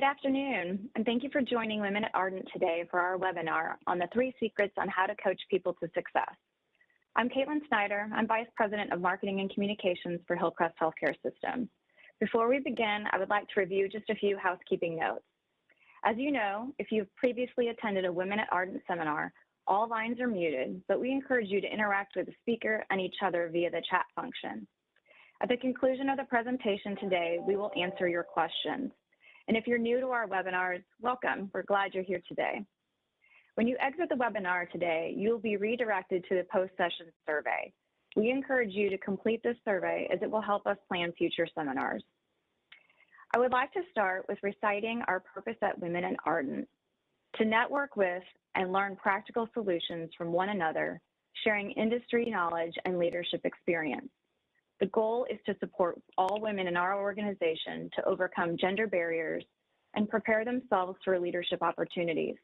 Good afternoon, and thank you for joining Women at Ardent today for our webinar on the 3 secrets on how to coach people to success. I'm Caitlin Snyder. I'm Vice President of Marketing and Communications for Hillcrest Healthcare System. Before we begin, I would like to review just a few housekeeping notes. As you know, if you've previously attended a Women at Ardent seminar, all lines are muted, but we encourage you to interact with the speaker and each other via the chat function. At the conclusion of the presentation today, we will answer your questions. And if you're new to our webinars, welcome. We're glad you're here today. When you exit the webinar today, you'll be redirected to the post-session survey. We encourage you to complete this survey as it will help us plan future seminars. I would like to start with reciting our purpose at Women at Ardent: to network with and learn practical solutions from one another, sharing industry knowledge and leadership experience. The goal is to support all women in our organization to overcome gender barriers and prepare themselves for leadership opportunities.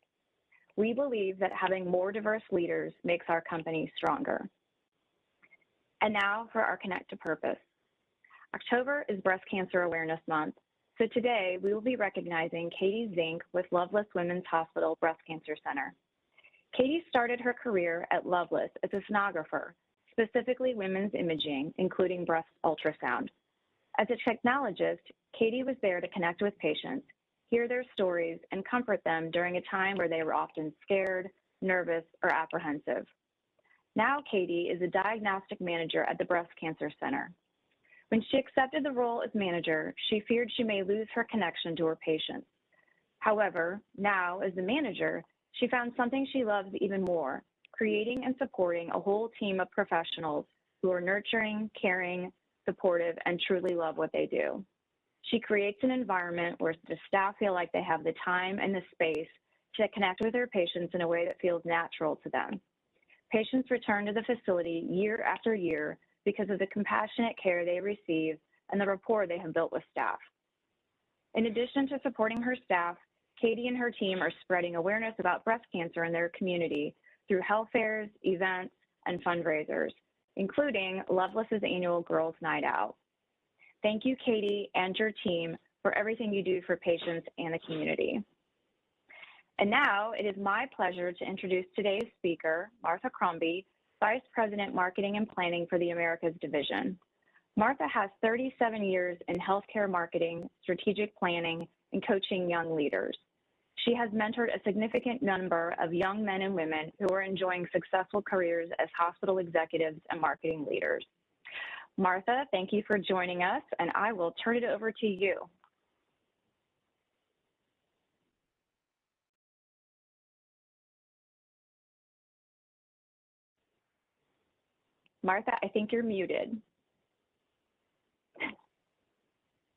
We believe that having more diverse leaders makes our company stronger. And now for our Connect to Purpose. October is Breast Cancer Awareness Month, so today we will be recognizing Katie Zink with Loveless Women's Hospital Breast Cancer Center. Katie started her career at Loveless as a sonographer, specifically women's imaging, including breast ultrasound. As a technologist, Katie was there to connect with patients, hear their stories, and comfort them during a time where they were often scared, nervous, or apprehensive. Now Katie is a diagnostic manager at the Breast Cancer Center. When she accepted the role as manager, she feared she may lose her connection to her patients. However, now as the manager, she found something she loves even more: creating and supporting a whole team of professionals who are nurturing, caring, supportive, and truly love what they do. She creates an environment where the staff feel like they have the time and the space to connect with their patients in a way that feels natural to them. Patients return to the facility year after year because of the compassionate care they receive and the rapport they have built with staff. In addition to supporting her staff, Katie and her team are spreading awareness about breast cancer in their community through health fairs, events, and fundraisers, including Loveless's annual Girls' Night Out. Thank you, Katie, and your team for everything you do for patients and the community. And now it is my pleasure to introduce today's speaker, Martha Crombie, Vice President Marketing and Planning for the Americas Division. Martha has 37 years in healthcare marketing, strategic planning, and coaching young leaders. She has mentored a significant number of young men and women who are enjoying successful careers as hospital executives and marketing leaders. Martha, thank you for joining us, and I will turn it over to you. Martha, I think you're muted.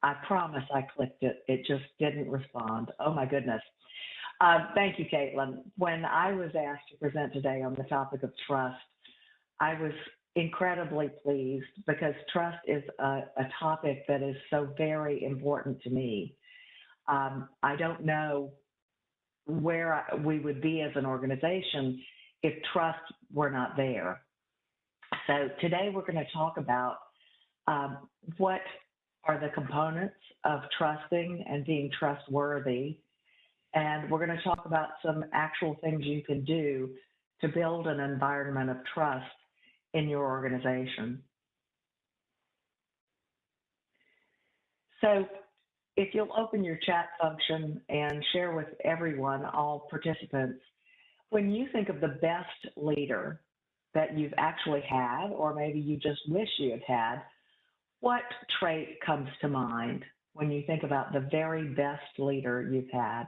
I promise I clicked it. It just didn't respond. Oh, my goodness. Thank you, Caitlin. When I was asked to present today on the topic of trust, I was incredibly pleased because trust is a topic that is so very important to me. I don't know where we would be as an organization if trust were not there. So today we're going to talk about what are the components of trusting and being trustworthy. And we're going to talk about some actual things you can do to build an environment of trust in your organization. So if you'll open your chat function and share with everyone, all participants, when you think of the best leader that you've actually had, or maybe you just wish you had had, what trait comes to mind when you think about the very best leader you've had?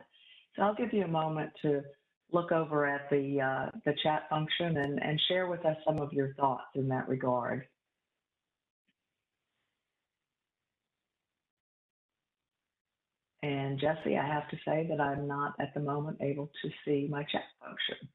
So I'll give you a moment to look over at the chat function and share with us some of your thoughts in that regard. And Jesse, I have to say that I'm not at the moment able to see my chat function.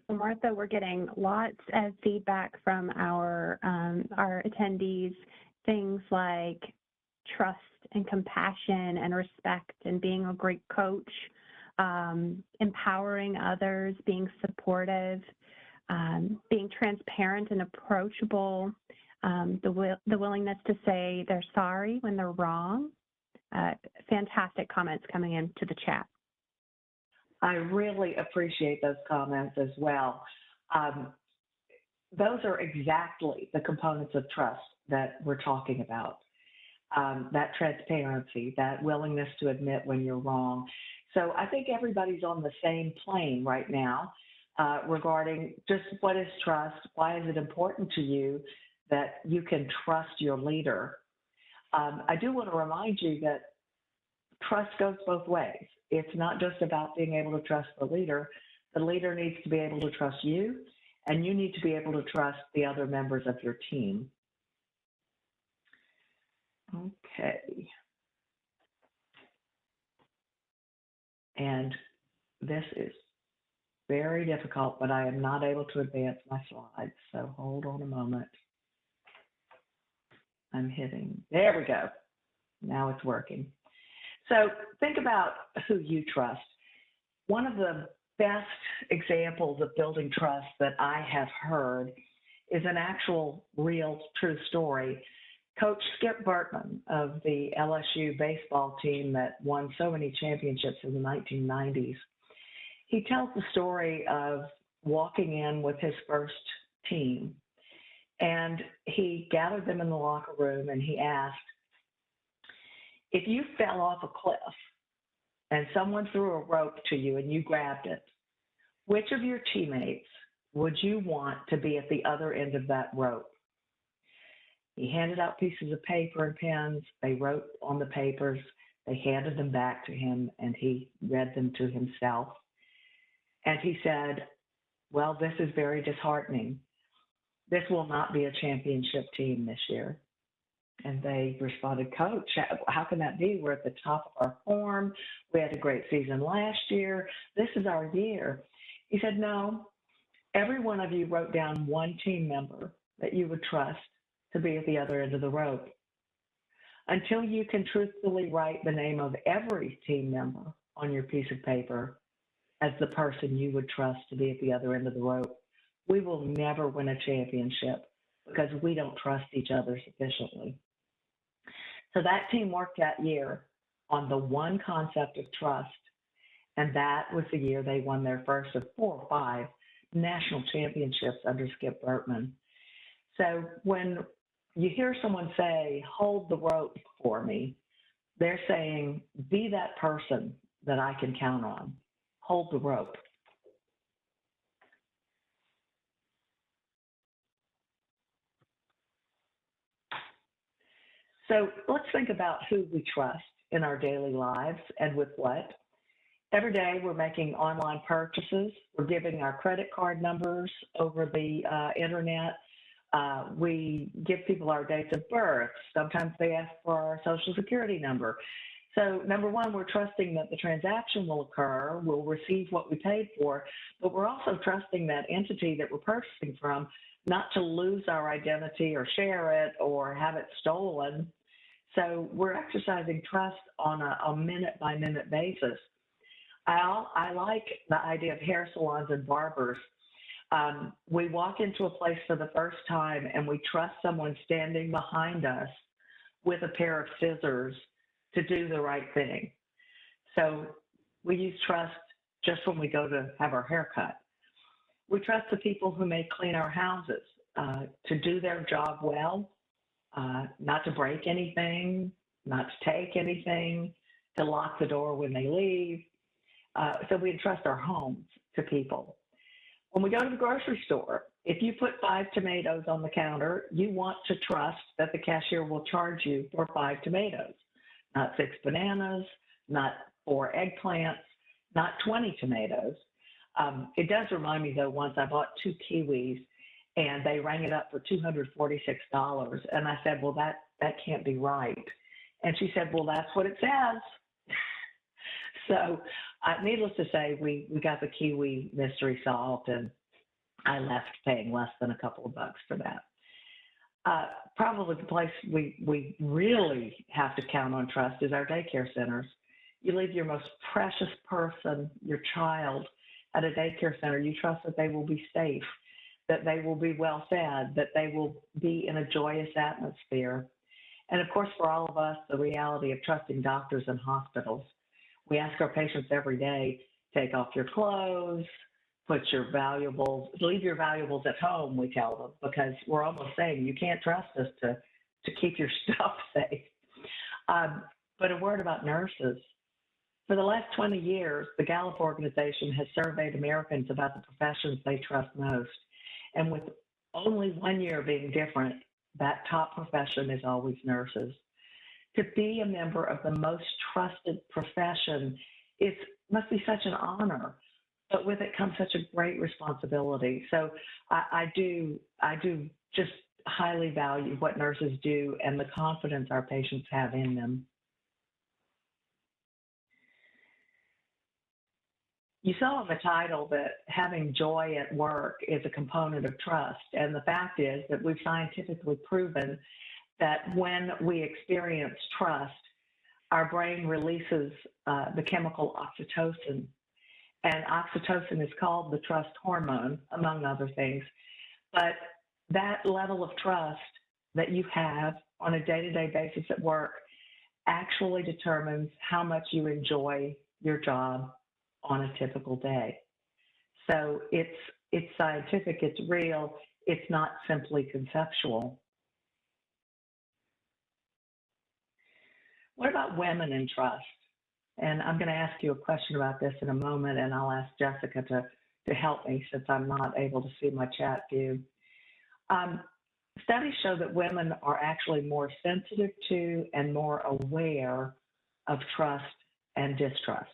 Martha, we're getting lots of feedback from our attendees, things like trust and compassion and respect and being a great coach, empowering others, being supportive, being transparent and approachable, the willingness to say they're sorry when they're wrong. Fantastic comments coming into the chat. I really appreciate those comments as well. Those are exactly the components of trust that we're talking about. That transparency, that willingness to admit when you're wrong. So I think everybody's on the same plane right now regarding just what is trust, why is it important to you that you can trust your leader. I do want to remind you that trust goes both ways. It's not just about being able to trust the leader. The leader needs to be able to trust you, and you need to be able to trust the other members of your team. Okay. And this is very difficult, but I am not able to advance my slides, so hold on a moment. I'm hitting, there we go. Now it's working. So think about who you trust. One of the best examples of building trust that I have heard is an actual, real, true story. Coach Skip Bertman of the LSU baseball team that won so many championships in the 1990s, he tells the story of walking in with his first team, and he gathered them in the locker room and he asked, if you fell off a cliff and someone threw a rope to you and you grabbed it, which of your teammates would you want to be at the other end of that rope? He handed out pieces of paper and pens. They wrote on the papers. They handed them back to him, and he read them to himself. And he said, well, this is very disheartening. This will not be a championship team this year. And they responded, Coach, how can that be? We're at the top of our form. We had a great season last year. This is our year. He said, no, every one of you wrote down one team member that you would trust to be at the other end of the rope. Until you can truthfully write the name of every team member on your piece of paper as the person you would trust to be at the other end of the rope, we will never win a championship because we don't trust each other sufficiently. So that team worked that year on the one concept of trust, and that was the year they won their first of 4 or 5 national championships under Skip Bertman. So when you hear someone say, hold the rope for me, they're saying, be that person that I can count on. Hold the rope. So let's think about who we trust in our daily lives and with what. Every day we're making online purchases. We're giving our credit card numbers over the internet. We give people our dates of birth. Sometimes they ask for our social security number. So number one, we're trusting that the transaction will occur, we'll receive what we paid for, but we're also trusting that entity that we're purchasing from not to lose our identity or share it or have it stolen. So we're exercising trust on a minute-by-minute basis. I like the idea of hair salons and barbers. We walk into a place for the first time and we trust someone standing behind us with a pair of scissors to do the right thing. So we use trust just when we go to have our hair cut. We trust the people who may clean our houses to do their job well, not to break anything, not to take anything, to lock the door when they leave. So we entrust our homes to people. When we go to the grocery store, if you put 5 tomatoes on the counter, you want to trust that the cashier will charge you for 5 tomatoes, not 6 bananas, not 4 eggplants, not 20 tomatoes. It does remind me, though, once I bought 2 kiwis, and they rang it up for $246. And I said, well, that can't be right. And she said, well, that's what it says. So needless to say, we got the kiwi mystery solved, and I left paying less than a couple of bucks for that. Probably the place we really have to count on trust is our daycare centers. You leave your most precious person, your child, at a daycare center. You trust that they will be safe, that they will be well fed, that they will be in a joyous atmosphere. And of course, for all of us, the reality of trusting doctors and hospitals. We ask our patients every day, take off your clothes, put your valuables, leave your valuables at home, we tell them, because we're almost saying you can't trust us to keep your stuff safe. But a word about nurses. For the last 20 years, the Gallup organization has surveyed Americans about the professions they trust most. And with only 1 year being different, that top profession is always nurses. To be a member of the most trusted profession, it must be such an honor, but with it comes such a great responsibility. So I do just highly value what nurses do and the confidence our patients have in them. You saw in the title that having joy at work is a component of trust. And the fact is that we've scientifically proven that when we experience trust, our brain releases the chemical oxytocin. And oxytocin is called the trust hormone, among other things. But that level of trust that you have on a day-to-day basis at work actually determines how much you enjoy your job on a typical day. So it's scientific, it's real, it's not simply conceptual. What about women in trust? And I'm going to ask you a question about this in a moment, and I'll ask Jessica to help me since I'm not able to see my chat view. Studies show that women are actually more sensitive to and more aware of trust and distrust.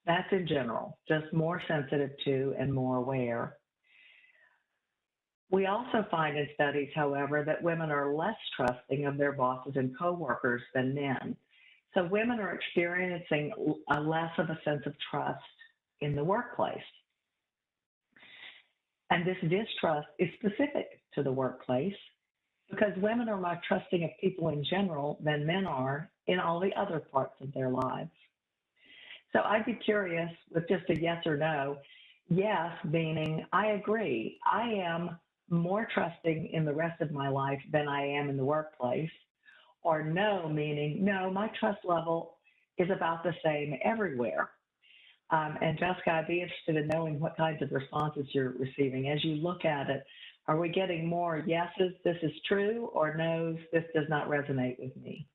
That's in general, just more sensitive to and more aware. We also find in studies, however, that women are less trusting of their bosses and coworkers than men. So women are experiencing a less of a sense of trust in the workplace. And this distrust is specific to the workplace because women are more trusting of people in general than men are in all the other parts of their lives. So I'd be curious with just a yes or no. Yes, meaning I agree. I am more trusting in the rest of my life than I am in the workplace. Or no, meaning no, my trust level is about the same everywhere. And Jessica, I'd be interested in knowing what kinds of responses you're receiving. As you look at it, are we getting more yeses, this is true, or no's, this does not resonate with me?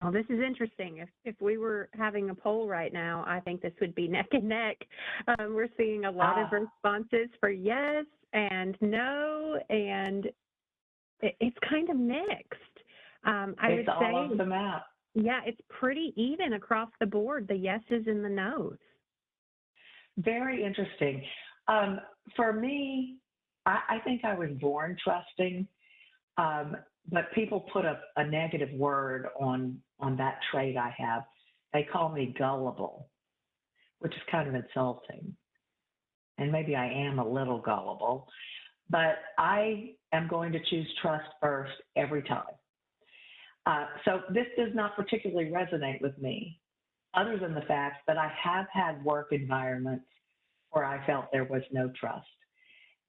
Well, this is interesting. If we were having a poll right now, I think this would be neck and neck. We're seeing a lot of responses for yes and no, and it's kind of mixed. I would say all over the map. Yeah, it's pretty even across the board, the yeses and the nos. Very interesting. For me, I think I was born trusting, but people put a negative word on that trait I have. They call me gullible, which is kind of insulting. And maybe I am a little gullible, but I am going to choose trust first every time. So this does not particularly resonate with me, other than the fact that I have had work environments where I felt there was no trust,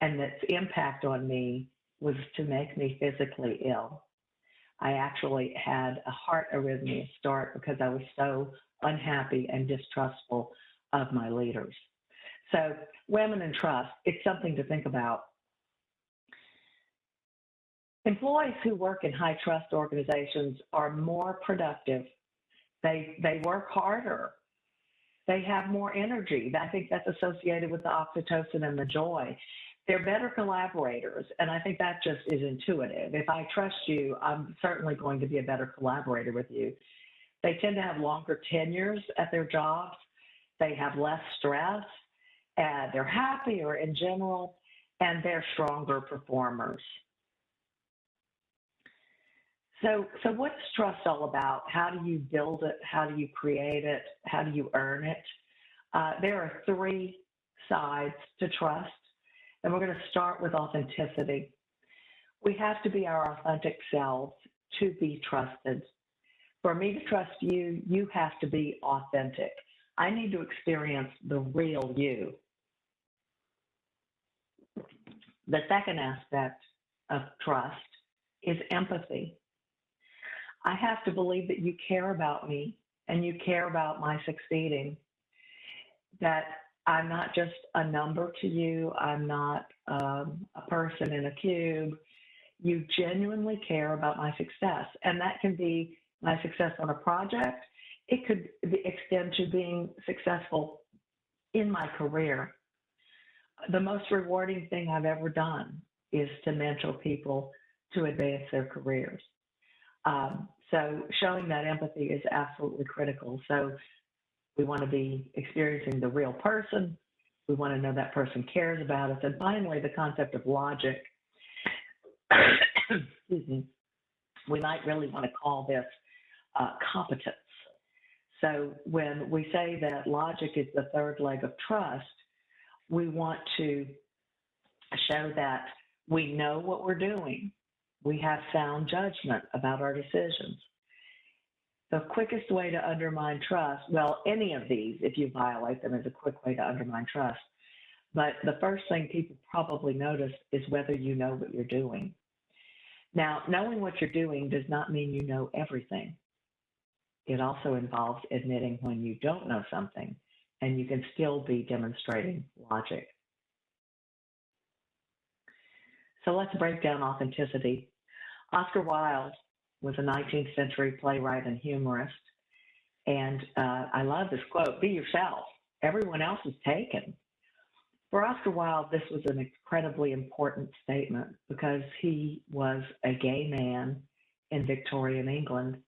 and its impact on me was to make me physically ill. I actually had a heart arrhythmia start because I was so unhappy and distrustful of my leaders. So women in trust, it's something to think about. Employees who work in high trust organizations are more productive. They work harder. They have more energy. I think that's associated with the oxytocin and the joy. They're better collaborators, and I think that just is intuitive. If I trust you, I'm certainly going to be a better collaborator with you. They tend to have longer tenures at their jobs. They have less stress. They're happier in general, and they're stronger performers. So what's trust all about? How do you build it? How do you create it? How do you earn it? There are three sides to trust, and we're going to start with authenticity. We have to be our authentic selves to be trusted. For me to trust you, you have to be authentic. I need to experience the real you. The second aspect of trust is empathy. I have to believe that you care about me and you care about my succeeding, that I'm not just a number to you, I'm not a person in a cube. You genuinely care about my success, and that can be my success on a project. It could extend to being successful in my career. The most rewarding thing I've ever done is to mentor people to advance their careers. So showing that empathy is absolutely critical. So we want to be experiencing the real person. We want to know that person cares about us. And finally, the concept of logic. Excuse me. We might really want to call this competence. So when we say that logic is the third leg of trust, we want to show that we know what we're doing. We have sound judgment about our decisions. The quickest way to undermine trust, well, any of these, if you violate them, is a quick way to undermine trust. But the first thing people probably notice is whether you know what you're doing. Now, knowing what you're doing does not mean you know everything. It also involves admitting when you don't know something, and you can still be demonstrating logic. So let's break down authenticity. Oscar Wilde was a 19th century playwright and humorist, and I love this quote, "Be yourself. Everyone else is taken." For Oscar Wilde, this was an incredibly important statement because he was a gay man in Victorian England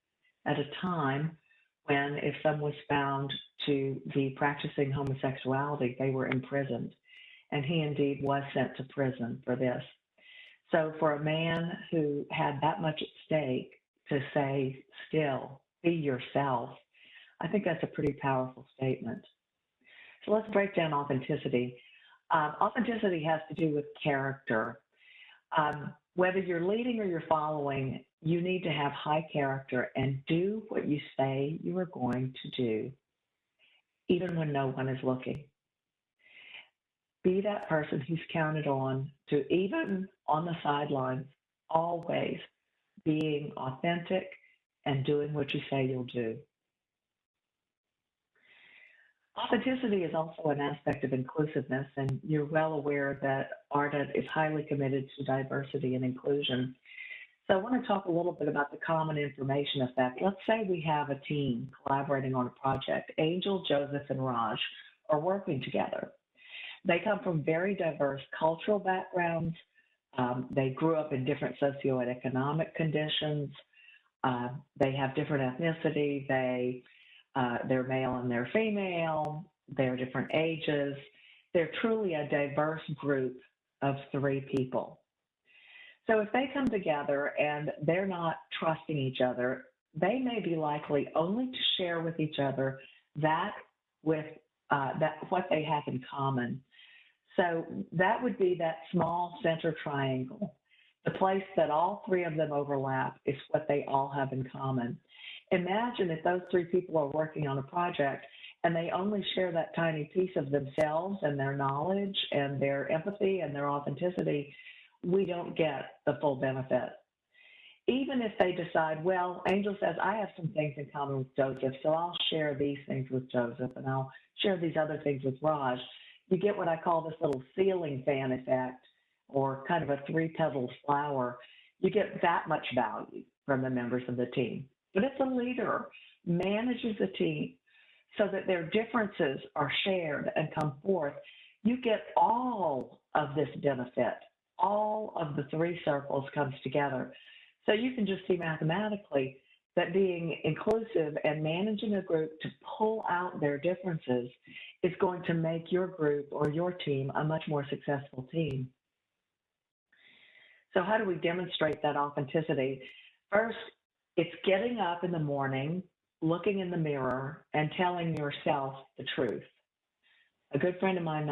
at a time when if someone was found to be practicing homosexuality, they were imprisoned. And he indeed was sent to prison for this. So for a man who had that much at stake to say, still, be yourself, I think that's a pretty powerful statement. So let's break down authenticity. Authenticity has to do with character. Whether you're leading or you're following, you need to have high character and do what you say you are going to do, even when no one is looking. Be that person who's counted on to, even on the sidelines, always being authentic and doing what you say you'll do. Authenticity is also an aspect of inclusiveness, and you're well aware that Ardent is highly committed to diversity and inclusion. So I want to talk a little bit about the common information effect. Let's say we have a team collaborating on a project. Angel, Joseph, and Raj are working together. They come from very diverse cultural backgrounds. They grew up in different socioeconomic conditions. They have different ethnicity. They're male and they're female. They're different ages. They're truly a diverse group of three people. So if they come together and they're not trusting each other, they may be likely only to share with each other what they have in common. So that would be that small center triangle. The place that all three of them overlap is what they all have in common. Imagine if those three people are working on a project and they only share that tiny piece of themselves and their knowledge and their empathy and their authenticity. We don't get the full benefit. Even if they decide, well, Angel says, I have some things in common with Joseph, so I'll share these things with Joseph and I'll share these other things with Raj. You get what I call this little ceiling fan effect, or kind of a three-petaled flower. You get that much value from the members of the team. But if the leader manages the team so that their differences are shared and come forth, you get all of this benefit. All of the three circles comes together. So you can just see mathematically that being inclusive and managing a group to pull out their differences is going to make your group or your team a much more successful team. So how do we demonstrate that authenticity? First, it's getting up in the morning, looking in the mirror, and telling yourself the truth. A good friend of mine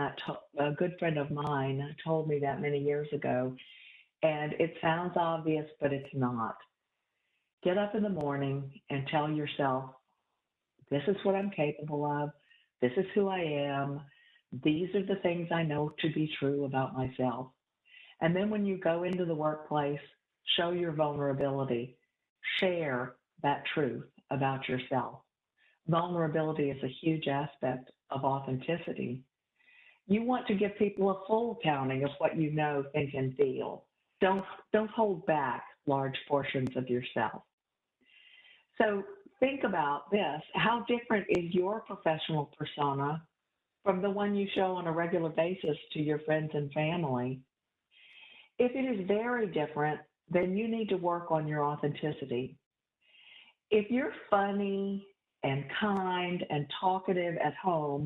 told me that many years ago, and it sounds obvious, but it's not. Get up in the morning and tell yourself, this is what I'm capable of. This is who I am. These are the things I know to be true about myself. And then when you go into the workplace, show your vulnerability. Share that truth about yourself. Vulnerability is a huge aspect of authenticity. You want to give people a full accounting of what you know, think, and feel. Don't hold back large portions of yourself. So think about this. How different is your professional persona from the one you show on a regular basis to your friends and family? If it is very different, then you need to work on your authenticity. If you're funny and kind and talkative at home,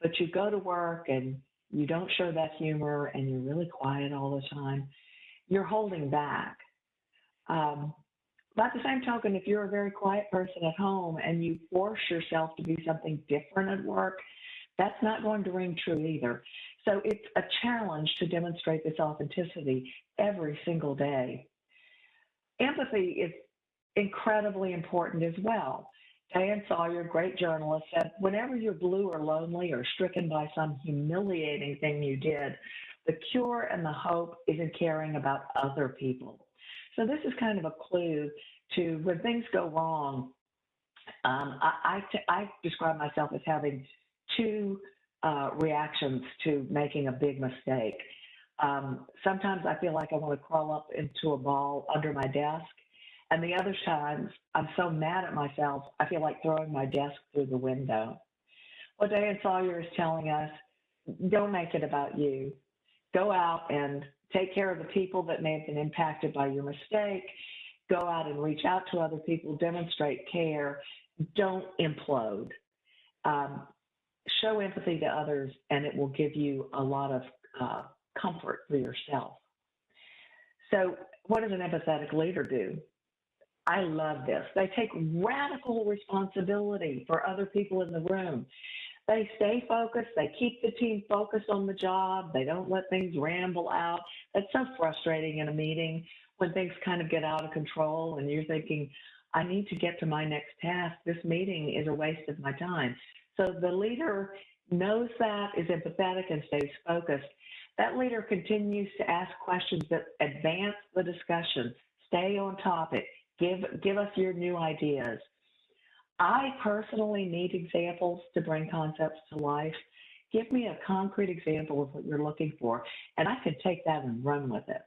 but you go to work and you don't show that humor and you're really quiet all the time, you're holding back. By the same token, if you're a very quiet person at home and you force yourself to be something different at work, that's not going to ring true either. So it's a challenge to demonstrate this authenticity every single day. Empathy is incredibly important as well. Diane Sawyer, great journalist, said, whenever you're blue or lonely or stricken by some humiliating thing you did, the cure and the hope is in caring about other people. So this is kind of a clue to when things go wrong. I describe myself as having two reactions to making a big mistake. Sometimes I feel like I want to crawl up into a ball under my desk. And the other times, I'm so mad at myself, I feel like throwing my desk through the window. What Diane Sawyer is telling us, don't make it about you. Go out and take care of the people that may have been impacted by your mistake. Go out and reach out to other people, demonstrate care. Don't implode. Show empathy to others, and it will give you a lot of comfort for yourself. So what does an empathetic leader do? I love this. They take radical responsibility for other people in the room. They stay focused. They keep the team focused on the job. They don't let things ramble out. That's so frustrating in a meeting when things kind of get out of control and you're thinking, I need to get to my next task. This meeting is a waste of my time. So the leader knows that, is empathetic, and stays focused. That leader continues to ask questions that advance the discussion. Stay on topic. Give us your new ideas. I personally need examples to bring concepts to life. Give me a concrete example of what you're looking for, and I can take that and run with it.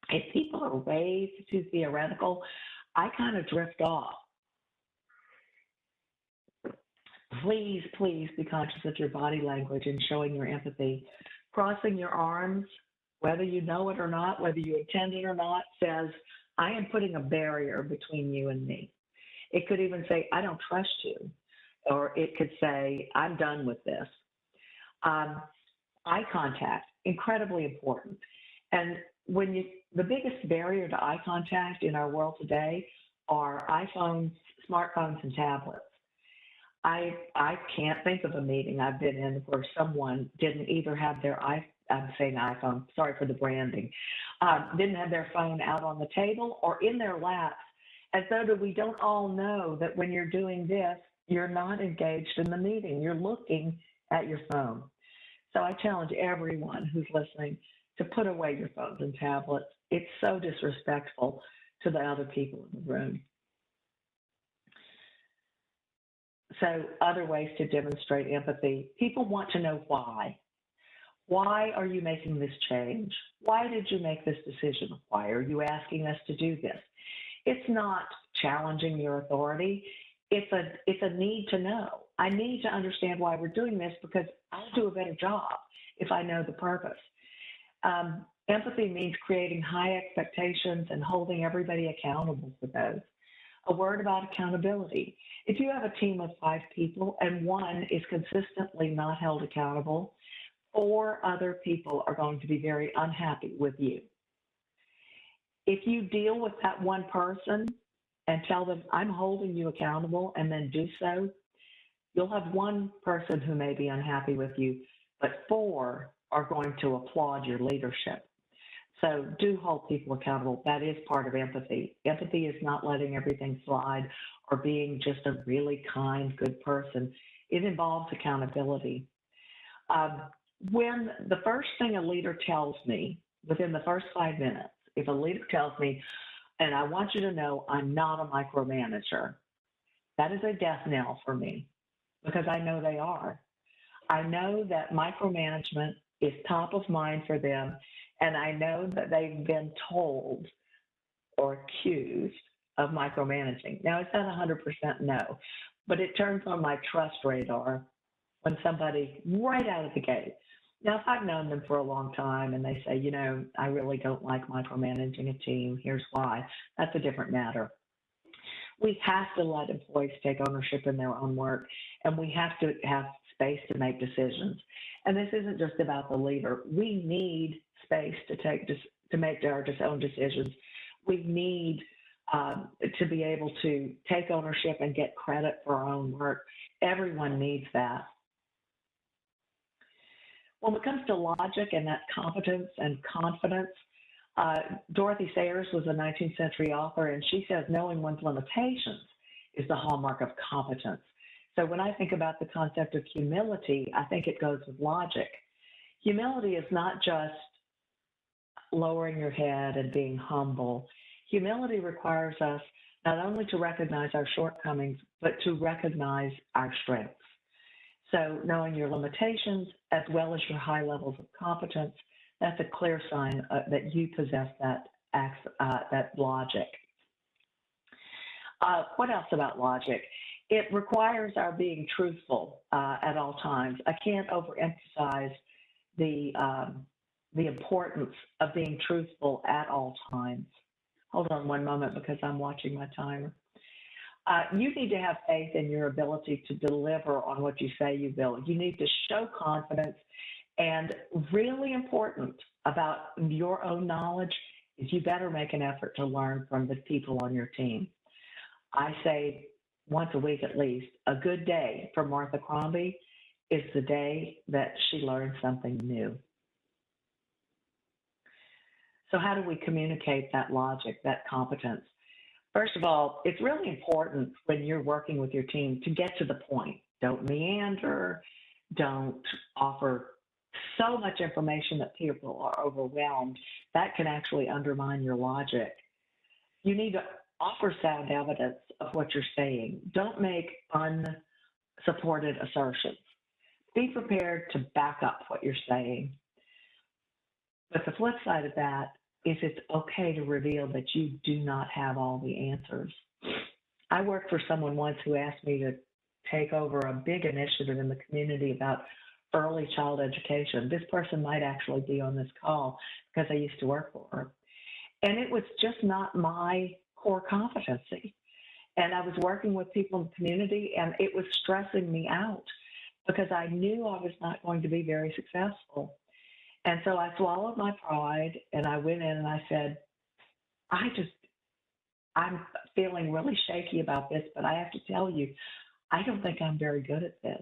If people are way too theoretical, I kind of drift off. Please, please be conscious of your body language and showing your empathy. Crossing your arms, whether you know it or not, whether you intend it or not, says, I am putting a barrier between you and me. It could even say, I don't trust you. Or it could say, I'm done with this. Eye contact, incredibly important. And the biggest barrier to eye contact in our world today are iPhones, smartphones, and tablets. I can't think of a meeting I've been in where someone didn't either have their I'm saying iPhone, sorry for the branding, didn't have their phone out on the table or in their laps, as though that we don't all know that when you're doing this, you're not engaged in the meeting. You're looking at your phone. So I challenge everyone who's listening to put away your phones and tablets. It's so disrespectful to the other people in the room. So other ways to demonstrate empathy. People want to know why. Why are you making this change? Why did you make this decision? Why are you asking us to do this? It's not challenging your authority. It's a need to know. I need to understand why we're doing this because I'll do a better job if I know the purpose. Empathy means creating high expectations and holding everybody accountable for those. A word about accountability. If you have a team of 5 people and one is consistently not held accountable, 4 other people are going to be very unhappy with you. If you deal with that one person and tell them, I'm holding you accountable, and then do so, you'll have one person who may be unhappy with you, but 4 are going to applaud your leadership. So do hold people accountable. That is part of empathy. Empathy is not letting everything slide or being just a really kind, good person. It involves accountability. Um, when the first thing a leader tells me within the first 5 minutes, if a leader tells me, and I want you to know I'm not a micromanager, that is a death knell for me because I know they are. I know that micromanagement is top of mind for them, and I know that they've been told or accused of micromanaging. Now, it's not 100% no, but it turns on my trust radar when somebody right out of the gate. Now, if I've known them for a long time and they say, you know, I really don't like micromanaging a team, here's why, that's a different matter. We have to let employees take ownership in their own work, and we have to have space to make decisions. And this isn't just about the leader. We need space to make our own decisions. We need to be able to take ownership and get credit for our own work. Everyone needs that. When it comes to logic and that competence and confidence, Dorothy Sayers was a 19th century author, and she says knowing one's limitations is the hallmark of competence. So when I think about the concept of humility, I think it goes with logic. Humility is not just lowering your head and being humble. Humility requires us not only to recognize our shortcomings, but to recognize our strengths. So knowing your limitations as well as your high levels of competence, that's a clear sign that you possess that logic. What else about logic? It requires our being truthful at all times. I can't overemphasize the importance of being truthful at all times. Hold on one moment because I'm watching my timer. You need to have faith in your ability to deliver on what you say you will. You need to show confidence, and really important about your own knowledge is you better make an effort to learn from the people on your team. I say once a week at least, a good day for Martha Crombie is the day that she learns something new. So how do we communicate that logic, that competence? First of all, it's really important when you're working with your team to get to the point. Don't meander. Don't offer so much information that people are overwhelmed. That can actually undermine your logic. You need to offer sound evidence of what you're saying. Don't make unsupported assertions. Be prepared to back up what you're saying. But the flip side of that is it's okay to reveal that you do not have all the answers. I worked for someone once who asked me to take over a big initiative in the community about early child education. This person might actually be on this call because I used to work for her. And it was just not my core competency. And I was working with people in the community, and it was stressing me out because I knew I was not going to be very successful. And so I swallowed my pride, and I went in and I said, I'm feeling really shaky about this, but I have to tell you, I don't think I'm very good at this.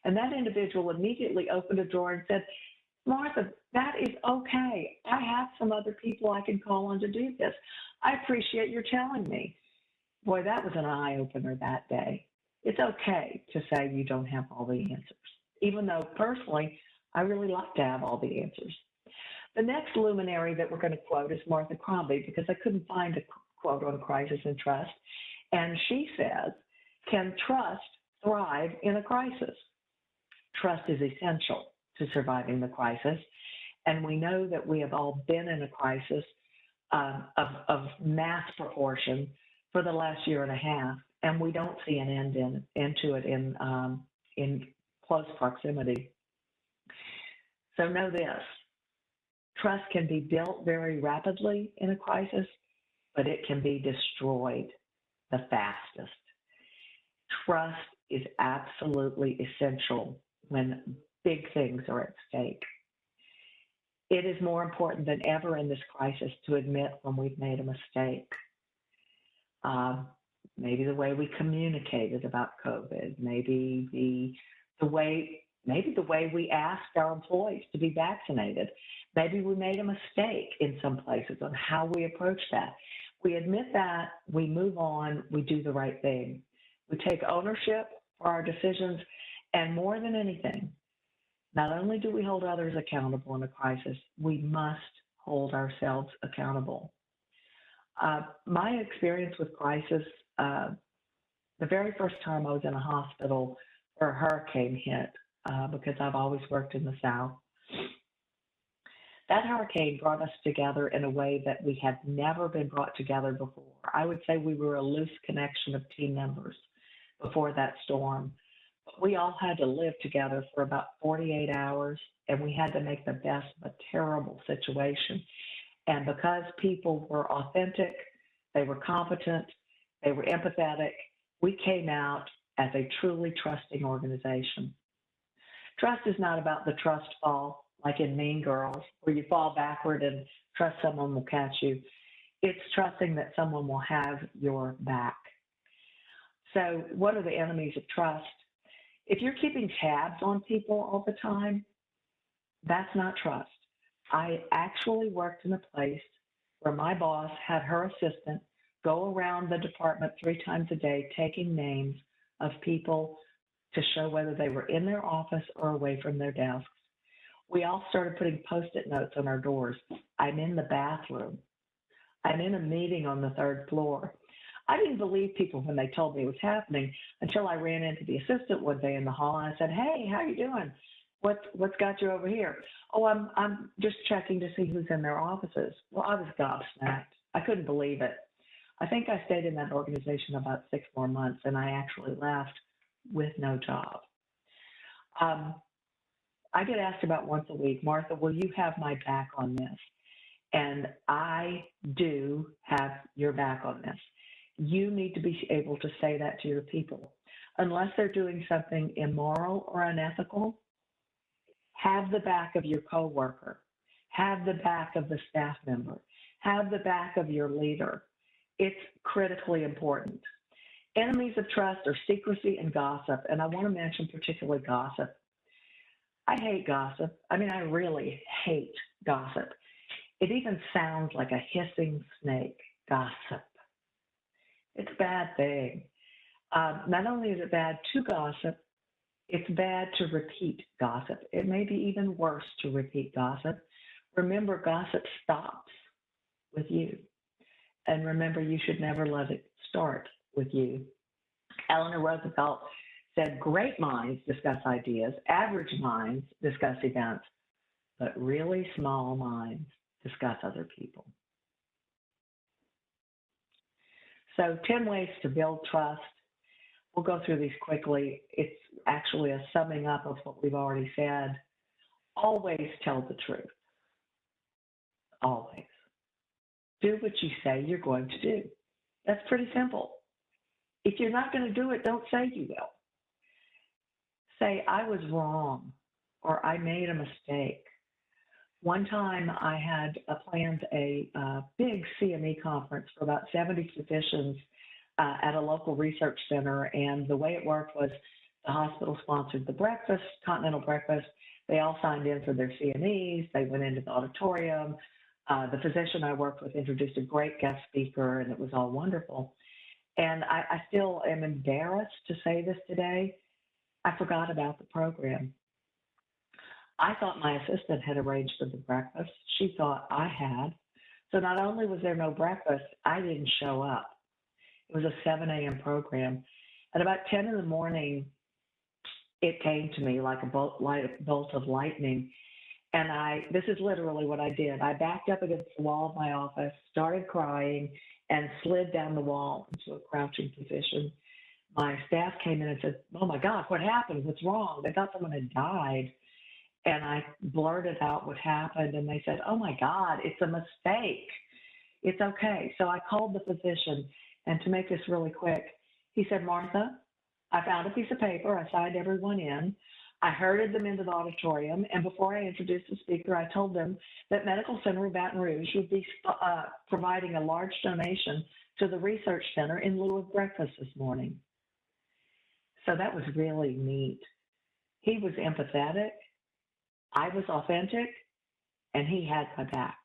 And that individual immediately opened a drawer and said, Martha, that is okay. I have some other people I can call on to do this. I appreciate your telling me. Boy, that was an eye-opener that day. It's okay to say you don't have all the answers, even though personally, I really like to have all the answers. The next luminary that we're going to quote is Martha Crombie, because I couldn't find a quote on crisis and trust. And she says, can trust thrive in a crisis? Trust is essential to surviving the crisis. And we know that we have all been in a crisis of mass proportion for the last year and a half, and we don't see an end into it in close proximity. So know this, trust can be built very rapidly in a crisis, but it can be destroyed the fastest. Trust is absolutely essential when big things are at stake. It is more important than ever in this crisis to admit when we've made a mistake. Maybe the way we communicated about COVID, maybe the way we asked our employees to be vaccinated. Maybe we made a mistake in some places on how we approach that. We admit that, we move on, we do the right thing. We take ownership for our decisions, and more than anything, not only do we hold others accountable in a crisis, we must hold ourselves accountable. My experience with crisis, the very first time I was in a hospital where a hurricane hit, because I've always worked in the South, that hurricane brought us together in a way that we had never been brought together before. I would say we were a loose connection of team members before that storm. We all had to live together for about 48 hours, and we had to make the best of a terrible situation. And because people were authentic, they were competent, they were empathetic, we came out as a truly trusting organization. Trust is not about the trust fall, like in Mean Girls, where you fall backward and trust someone will catch you. It's trusting that someone will have your back. So what are the enemies of trust? If you're keeping tabs on people all the time, that's not trust. I actually worked in a place where my boss had her assistant go around the department 3 times a day, taking names of people to show whether they were in their office or away from their desks. We all started putting Post-it notes on our doors. I'm in the bathroom. I'm in a meeting on the 3rd floor. I didn't believe people when they told me it was happening until I ran into the assistant one day in the hall and I said, "Hey, how you doing? What's got you over here?" "Oh, I'm just checking to see who's in their offices." Well, I was gobsmacked. I couldn't believe it. I think I stayed in that organization about 6 more months, and I actually left with no job. I get asked about once a week, "Martha, will you have my back on this?" And I do have your back on this. You need to be able to say that to your people. Unless they're doing something immoral or unethical, have the back of your coworker, have the back of the staff member, have the back of your leader. It's critically important. Enemies of trust are secrecy and gossip, and I want to mention particularly gossip. I hate gossip. I mean, I really hate gossip. It even sounds like a hissing snake, gossip. It's a bad thing. Not only is it bad to gossip, it's bad to repeat gossip. It may be even worse to repeat gossip. Remember, gossip stops with you. And remember, you should never let it start with you. Eleanor Roosevelt said, "Great minds discuss ideas, average minds discuss events, but really small minds discuss other people." So 10 ways to build trust. We'll go through these quickly. It's actually a summing up of what we've already said. Always tell the truth. Always. Do what you say you're going to do. That's pretty simple. If you're not going to do it, don't say you will. Say, "I was wrong," or "I made a mistake." One time I had planned a big CME conference for about 70 physicians at a local research center, and the way it worked was the hospital sponsored the breakfast, continental breakfast. They all signed in for their CMEs. They went into the auditorium. The physician I worked with introduced a great guest speaker, and it was all wonderful. And I still am embarrassed to say this today. I forgot about the program. I thought my assistant had arranged for the breakfast. She thought I had. So not only was there no breakfast, I didn't show up. It was a 7 a.m. program. At about 10 in the morning, it came to me like a bolt of lightning. And this is literally what I did. I backed up against the wall of my office, started crying, and slid down the wall into a crouching position. My staff came in and said, "Oh my God, what happened? What's wrong?" They thought someone had died. And I blurted out what happened, and they said, "Oh my God, it's a mistake. It's okay." So I called the physician, and to make this really quick, he said, "Martha, I found a piece of paper. I signed everyone in. I herded them into the auditorium, and before I introduced the speaker, I told them that Medical Center of Baton Rouge would be providing a large donation to the research center in lieu of breakfast this morning." So that was really neat. He was empathetic. I was authentic, and he had my back.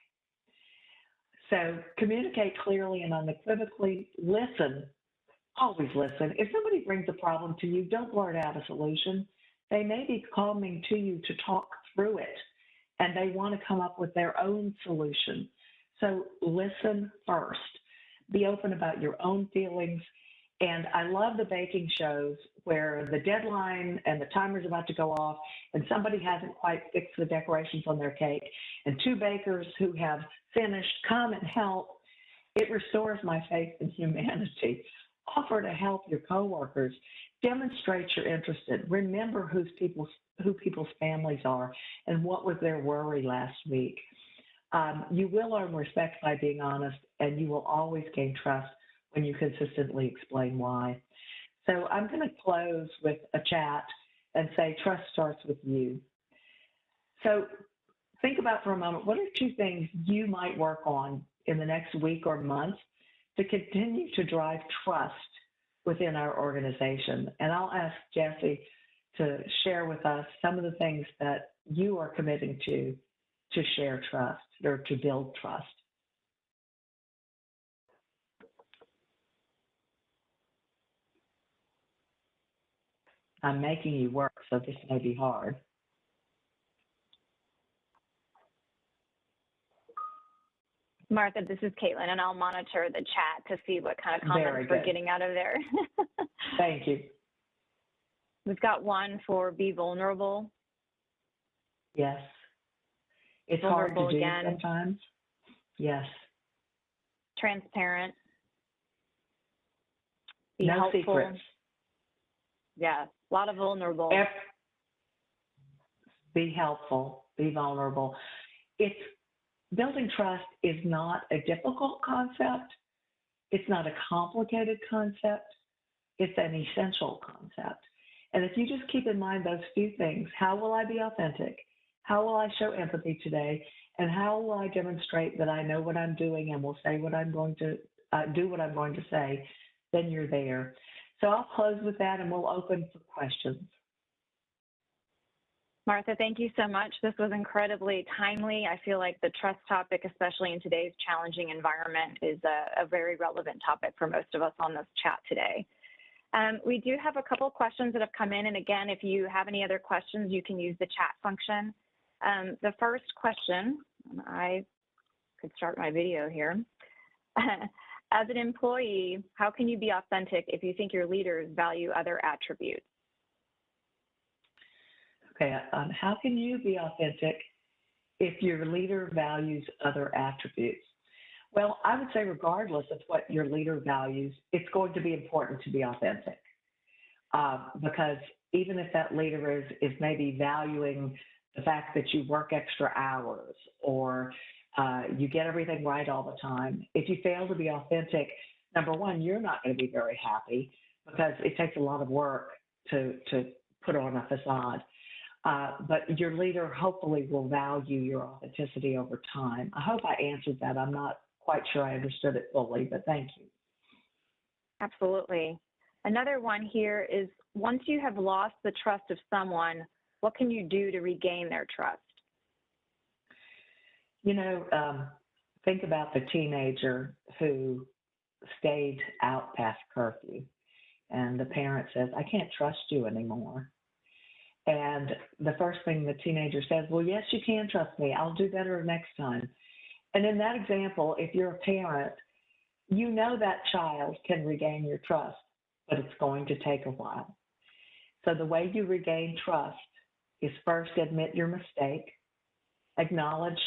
So communicate clearly and unequivocally. Listen. Always listen. If somebody brings a problem to you, don't blurt out a solution. They may be coming to you to talk through it, and they want to come up with their own solution. So listen first. Be open about your own feelings. And I love the baking shows where the deadline and the timer's about to go off, and somebody hasn't quite fixed the decorations on their cake, and two bakers who have finished come and help. It restores my faith in humanity. Offer to help your coworkers. Demonstrate you're interested. Remember who people's families are and what was their worry last week. You will earn respect by being honest, and you will always gain trust when you consistently explain why. So I'm going to close with a chat and say trust starts with you. So think about for a moment, what are two things you might work on in the next week or month to continue to drive trust within our organization? And I'll ask Jessie to share with us some of the things that you are committing to share trust or to build trust. I'm making you work, so this may be hard. Martha, this is Caitlin, and I'll monitor the chat to see what kind of comments we're getting out of there. Thank you. We've got one for be vulnerable. Yes. It's vulnerable hard to do again. Sometimes. Yes. Transparent. Be No helpful. secrets. Yeah, a lot of vulnerable. Be helpful. Be vulnerable. Building trust is not a difficult concept. It's not a complicated concept. It's an essential concept. And if you just keep in mind those few things, how will I be authentic? How will I show empathy today? And how will I demonstrate that I know what I'm doing and will say what I'm going to do what I'm going to say? Then you're there. So I'll close with that, and we'll open for questions. Martha, thank you so much. This was incredibly timely. I feel like the trust topic, especially in today's challenging environment, is a very relevant topic for most of us on this chat today. We do have a couple of questions that have come in, and again, if you have any other questions, you can use the chat function. The first question, I could start my video here. As an employee, how can you be authentic if you think your leaders value other attributes? Okay, how can you be authentic if your leader values other attributes? Well, I would say regardless of what your leader values, it's going to be important to be authentic because even if that leader is maybe valuing the fact that you work extra hours or you get everything right all the time, if you fail to be authentic, number one, you're not going to be very happy because it takes a lot of work to put on a facade. But your leader hopefully will value your authenticity over time. I hope I answered that. I'm not quite sure I understood it fully, but thank you. Absolutely. Another one here is, once you have lost the trust of someone, what can you do to regain their trust? You know, think about the teenager who stayed out past curfew, and the parent says, I can't trust you anymore. And the first thing the teenager says, well, yes, you can trust me. I'll do better next time. And in that example, if you're a parent, you know that child can regain your trust, but it's going to take a while. So the way you regain trust is first admit your mistake, acknowledge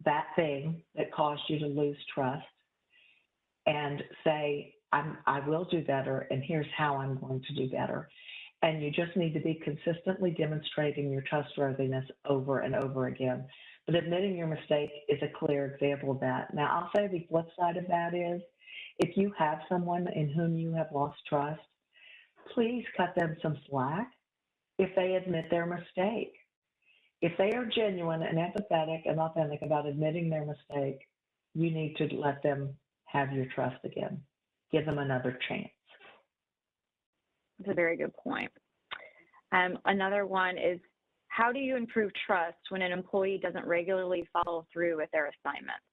that thing that caused you to lose trust, and say, I will do better, and here's how I'm going to do better. And you just need to be consistently demonstrating your trustworthiness over and over again. But admitting your mistake is a clear example of that. Now, I'll say the flip side of that is, if you have someone in whom you have lost trust, please cut them some slack if they admit their mistake. If they are genuine and empathetic and authentic about admitting their mistake, you need to let them have your trust again. Give them another chance. That's a very good point. Another one is, how do you improve trust when an employee doesn't regularly follow through with their assignments?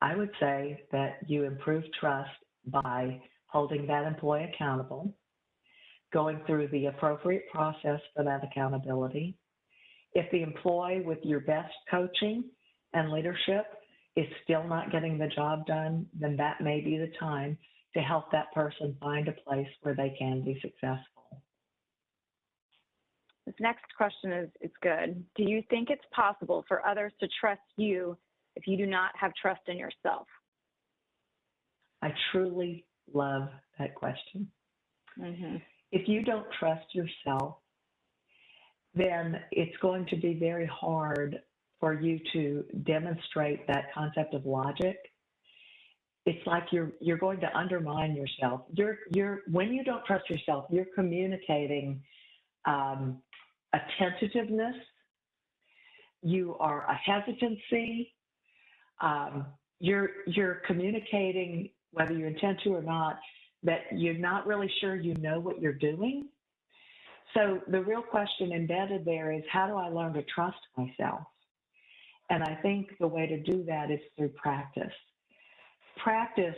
I would say that you improve trust by holding that employee accountable, going through the appropriate process for that accountability. If the employee with your best coaching and leadership is still not getting the job done, then that may be the time to help that person find a place where they can be successful. This next question is good. Do you think it's possible for others to trust you if you do not have trust in yourself? I truly love that question. Mm-hmm. If you don't trust yourself, then it's going to be very hard for you to demonstrate that concept of logic. It's like you're going to undermine yourself. When you don't trust yourself, you're communicating a tentativeness. You are a hesitancy. You're communicating, whether you intend to or not, that you're not really sure you know what you're doing. So the real question embedded there is, how do I learn to trust myself? And I think the way to do that is through practice. Practice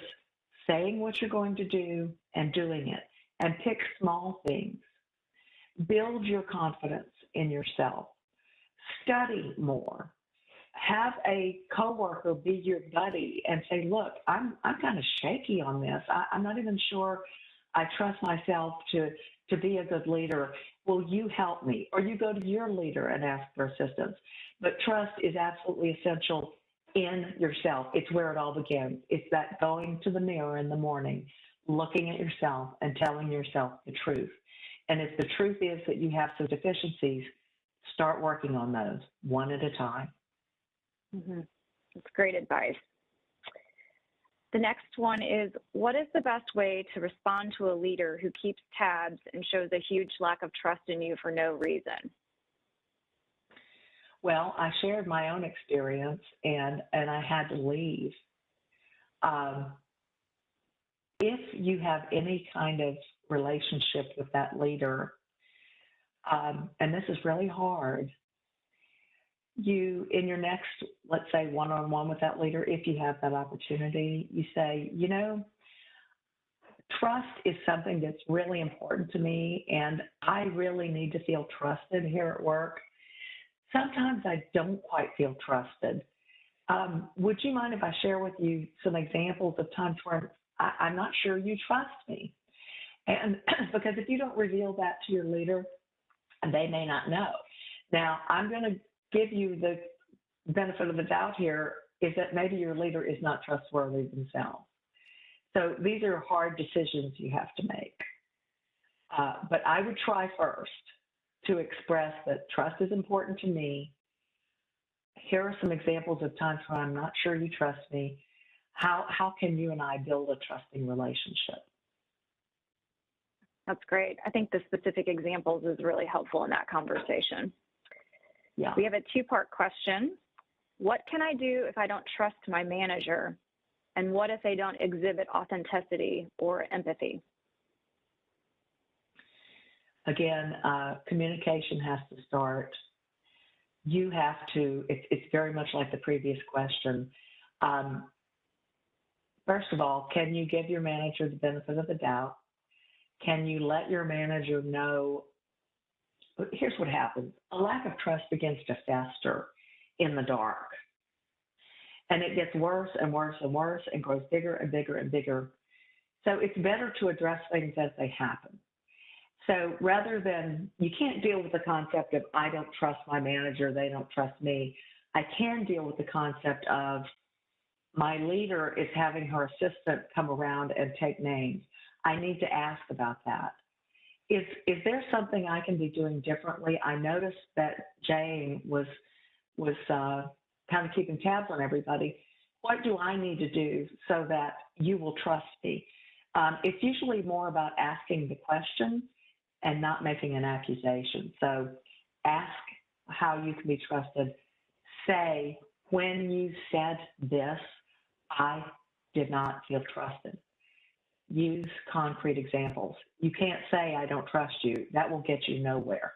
saying what you're going to do and doing it, and pick small things. Build your confidence in yourself. Study more. Have a coworker be your buddy and say, look, I'm kind of shaky on this. I'm not even sure I trust myself to be a good leader. Will you help me? Or you go to your leader and ask for assistance. But trust is absolutely essential in yourself. It's where it all begins. It's that going to the mirror in the morning, looking at yourself and telling yourself the truth. And if the truth is that you have some deficiencies, start working on those one at a time. Mm-hmm. That's great advice. The next one is, what is the best way to respond to a leader who keeps tabs and shows a huge lack of trust in you for no reason? Well, I shared my own experience, and I had to leave. If you have any kind of relationship with that leader, and this is really hard, you, in your next, let's say, one-on-one with that leader, if you have that opportunity, you say, you know, trust is something that's really important to me, and I really need to feel trusted here at work. Sometimes I don't quite feel trusted. Would you mind if I share with you some examples of times where I'm not sure you trust me? And because if you don't reveal that to your leader, they may not know. Now, I'm going to give you the benefit of the doubt here, is that maybe your leader is not trustworthy themselves. So these are hard decisions you have to make. But I would try first to express that trust is important to me. Here are some examples of times when I'm not sure you trust me. How can you and I build a trusting relationship? That's great. I think the specific examples is really helpful in that conversation. Yeah. We have a two-part question. What can I do if I don't trust my manager? And what if they don't exhibit authenticity or empathy? Again, communication has to start. You have to, it's very much like the previous question. First of all, can you give your manager the benefit of the doubt? Can you let your manager know? Here's what happens. A lack of trust begins to fester in the dark. And it gets worse and worse and worse and grows bigger and bigger and bigger. So it's better to address things as they happen. So rather than, you can't deal with the concept of, I don't trust my manager, they don't trust me. I can deal with the concept of, my leader is having her assistant come around and take names. I need to ask about that. Is there something I can be doing differently? I noticed that Jane was kind of keeping tabs on everybody. What do I need to do so that you will trust me? It's usually more about asking the question and not making an accusation. So ask how you can be trusted. Say, when you said this, I did not feel trusted. Use concrete examples. You can't say, I don't trust you. That will get you nowhere.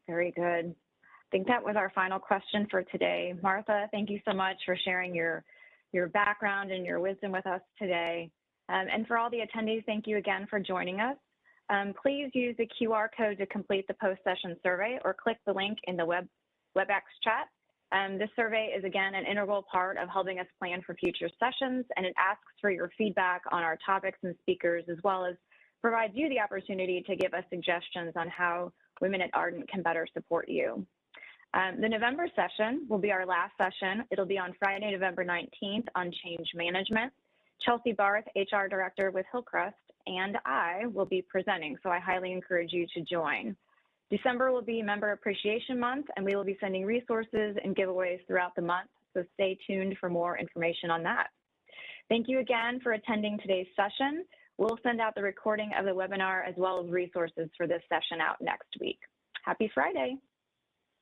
Very good. I think that was our final question for today. Martha, thank you so much for sharing your background and your wisdom with us today. And for all the attendees, thank you again for joining us. Please use the QR code to complete the post-session survey or click the link in the WebEx chat. This survey is, again, an integral part of helping us plan for future sessions, and it asks for your feedback on our topics and speakers, as well as provides you the opportunity to give us suggestions on how Women at Ardent can better support you. The November session will be our last session. It'll be on Friday, November 19th on change management. Chelsea Barth, HR Director with Hillcrest, and I will be presenting, so I highly encourage you to join. December will be Member Appreciation Month, and we will be sending resources and giveaways throughout the month, so stay tuned for more information on that. Thank you again for attending today's session. We'll send out the recording of the webinar as well as resources for this session out next week. Happy Friday.